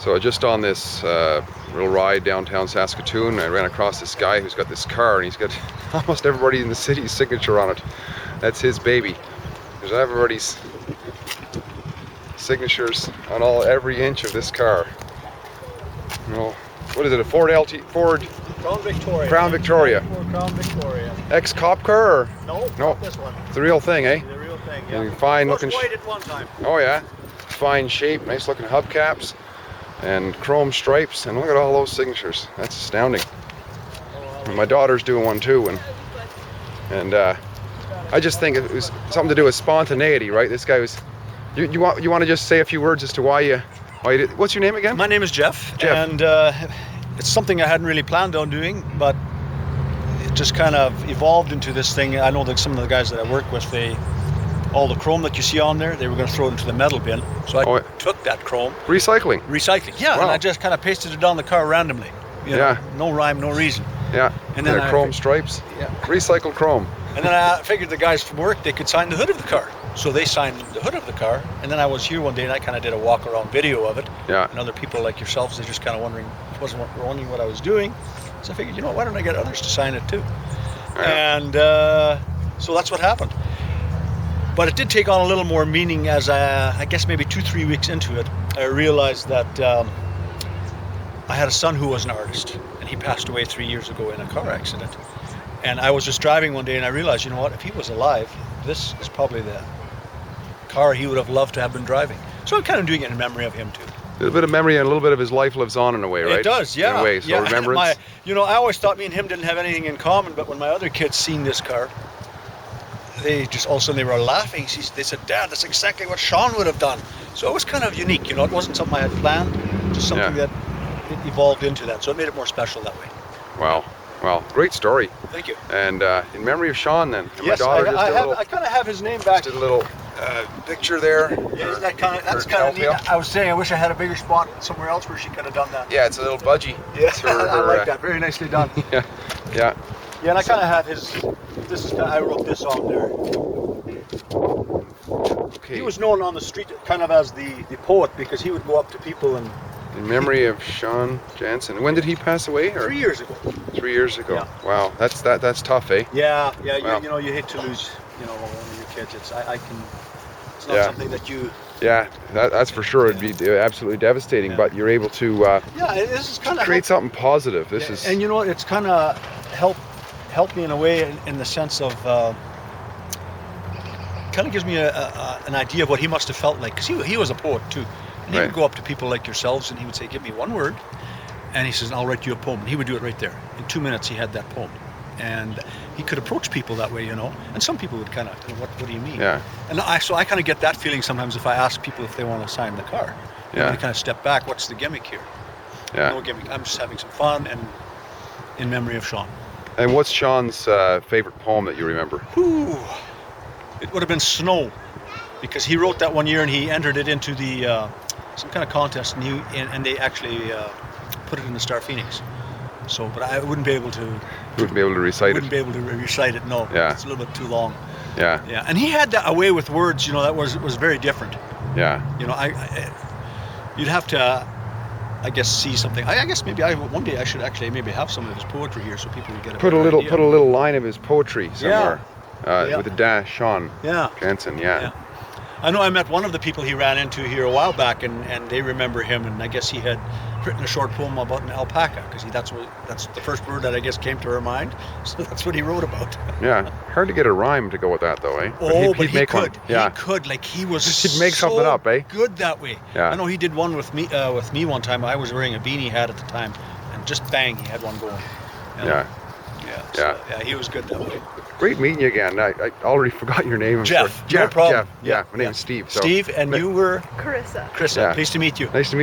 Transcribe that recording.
So just on this little ride downtown Saskatoon, I ran across this guy who's got this car, and he's got almost everybody in the city's signature on it. That's his baby. There's everybody's signatures on every inch of this car. You know, what is it? A Ford Crown Victoria. Crown Victoria. Crown Victoria. Ex-cop car? Or? No, not this one. It's the real thing, eh? The real thing, yeah. Fine looking. White at one time. Oh yeah. Fine shape, nice looking hubcaps, and chrome stripes, and look at all those signatures. That's astounding. And my daughter's doing one too, and I just think it was something to do with spontaneity, right? This guy was. You want to just say a few words as to why you did. What's your name again? My name is Jeff. And it's something I hadn't really planned on doing, but it just kind of evolved into this thing. I know that some of the guys that I work with, all the chrome that you see on there, they were going to throw it into the metal bin. So I took that chrome. Recycling. Yeah. Wow. And I just kind of pasted it on the car randomly. You know, no rhyme, no reason. Yeah. And then chrome stripes. Yeah. Recycled chrome. And then I figured the guys from work, they could sign the hood of the car. So they signed the hood of the car. And then I was here one day and I kind of did a walk around video of it. Yeah. And other people like yourselves, they're just kind of wondering what I was doing. So I figured, you know, why don't I get others to sign it too? Yeah. And so that's what happened. But it did take on a little more meaning as I guess maybe 2-3 weeks into it, I realized that I had a son who was an artist, and he passed away 3 years ago in a car accident. And I was just driving one day and I realized, you know what, if he was alive, this is probably the car he would have loved to have been driving. So I'm kind of doing it in memory of him too. A little bit of memory and a little bit of his life lives on in a way, right? It does, yeah. In a way, so remembrance. You know, I always thought me and him didn't have anything in common, but when my other kids seen this car, they just all of a sudden they were laughing. They said, "Dad, that's exactly what Sean would have done." So it was kind of unique, you know. It wasn't something I had planned, just something that it evolved into that. So it made it more special that way. Wow. Well, great story. Thank you. And in memory of Sean, then. And yes, my daughter I kind of have his name back. Just did a little picture there. Yeah, that's kind of neat. I was saying I wish I had a bigger spot somewhere else where she could have done that. Yeah, it's a little budgie. Yeah, I like that. Very nicely done. Yeah. Yeah, and I kind of have his. I wrote this on there. Okay. He was known on the street kind of as the poet because he would go up to people and. In memory of Sean Jansen. When did he pass away? Or? 3 years ago. 3 years ago. Yeah. Wow, that's tough, eh? Yeah. Wow. You know, you hate to lose, one of your kids. It's not something that you. Yeah, that's for sure. It'd be absolutely devastating, but you're able to. This is kind of create something positive. This is. And you know what? It's kind of helped me in a way in the sense of. Kind of gives me an idea of what he must have felt like, because he was a poet too. And he would go up to people like yourselves and he would say, "Give me one word," and he says, "I'll write you a poem." And he would do it right there. In 2 minutes he had that poem. And he could approach people that way, you know. And some people would kind of, what do you mean? Yeah. And so I kind of get that feeling sometimes if I ask people if they want to sign the car. Yeah. They kind of step back, what's the gimmick here? Yeah. No gimmick. I'm just having some fun and in memory of Sean. And what's Sean's favorite poem that you remember? Ooh, it would have been Snow, because he wrote that one year and he entered it into the some kind of contest, and they actually put it in the Star Phoenix. So, but I wouldn't be able to. You wouldn't be able to recite it. Wouldn't be able to recite it. No. Yeah. It's a little bit too long. Yeah. Yeah, and he had that a way with words, you know, that was very different. Yeah. You know, you'd have to, I guess, see something. I guess maybe one day I should actually maybe have some of his poetry here so people would get put a little line of his poetry somewhere. Yeah. With a dash, Sean. Yeah. Jansen. Yeah. I know I met one of the people he ran into here a while back, and they remember him, and I guess he had written a short poem about an alpaca, because that's the first word that I guess came to her mind, so that's what he wrote about. Yeah, hard to get a rhyme to go with that though, eh? But he could. Yeah. He could, like he was He'd make something up, eh? Good that way. Yeah. I know he did one with me one time. I was wearing a beanie hat at the time, and just bang, he had one going. You know? Yeah, he was good that way. Great meeting you again. I already forgot your name. Jeff. Jeff. No problem. Jeff. Yeah, my name is Steve. So. Steve, and you were? Carissa. Carissa. Pleased to meet you. Nice to meet you.